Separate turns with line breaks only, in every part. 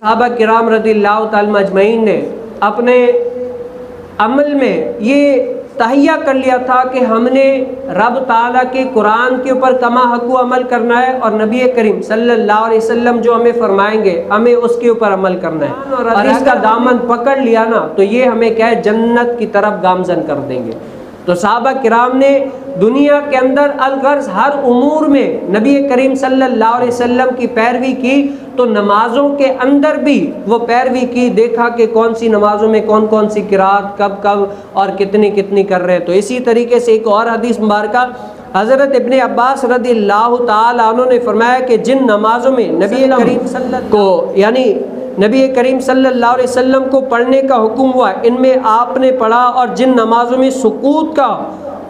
صحابہ کرام رضی اللہ تعالی مجمعین نے اپنے عمل میں یہ تہیہ کر لیا تھا کہ ہم نے رب تعالیٰ کے قرآن کے اوپر کما حقو عمل کرنا ہے، اور نبی کریم صلی اللہ علیہ وسلم جو ہمیں فرمائیں گے ہمیں اس کے اوپر عمل کرنا ہے، اور اس کا دامن پکڑ لیا نا تو یہ ہمیں کیا ہے، جنت کی طرف گامزن کر دیں گے۔ تو صحابہ کرام نے دنیا کے اندر الغرض ہر امور میں نبی کریم صلی اللہ علیہ وسلم کی پیروی کی، تو نمازوں کے اندر بھی وہ پیروی کی، دیکھا کہ کون سی نمازوں میں کون کون سی قرات کب کب اور کتنی کتنی کر رہے ہیں۔ تو اسی طریقے سے ایک اور حدیث مبارکہ حضرت ابن عباس رضی اللہ تعالی عنہ نے فرمایا کہ جن نمازوں میں نبی کریم صلی اللہ علیہ وسلم کو پڑھنے کا حکم ہوا ان میں آپ نے پڑھا، اور جن نمازوں میں سکوت کا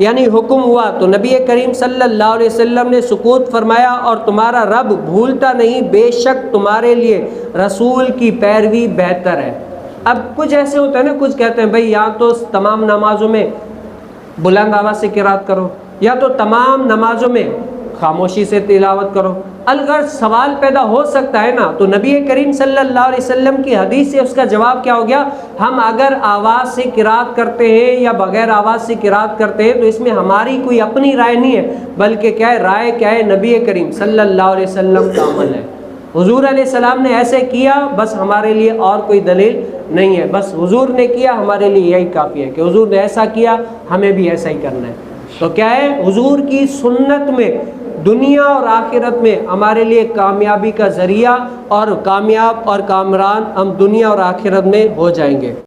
حکم ہوا تو نبی کریم صلی اللہ علیہ وسلم نے سکوت فرمایا، اور تمہارا رب بھولتا نہیں، بے شک تمہارے لیے رسول کی پیروی بہتر ہے۔ اب کچھ ایسے ہوتا ہے نا، کچھ کہتے ہیں بھئی یا تو تمام نمازوں میں بلند آواز سے قرات کرو، یا تو تمام نمازوں میں خاموشی سے تلاوت کرو۔ الغرض سوال پیدا ہو سکتا ہے نا، تو نبی کریم صلی اللہ علیہ وسلم کی حدیث سے اس کا جواب کیا ہو گیا، ہم اگر آواز سے قرات کرتے ہیں یا بغیر آواز سے قرات کرتے ہیں تو اس میں ہماری کوئی اپنی رائے نہیں ہے، بلکہ کیا ہے، رائے کیا ہے، نبی کریم صلی اللہ علیہ وسلم کا عمل ہے۔ حضور علیہ السلام نے ایسے کیا، بس ہمارے لیے اور کوئی دلیل نہیں ہے، بس حضور نے کیا، ہمارے لیے یہی کافی ہے کہ حضور نے ایسا کیا، ہمیں بھی ایسا ہی کرنا ہے۔ تو کیا ہے، حضور کی سنت میں دنیا اور آخرت میں ہمارے لیے کامیابی کا ذریعہ، اور کامیاب اور کامران ہم دنیا اور آخرت میں ہو جائیں گے۔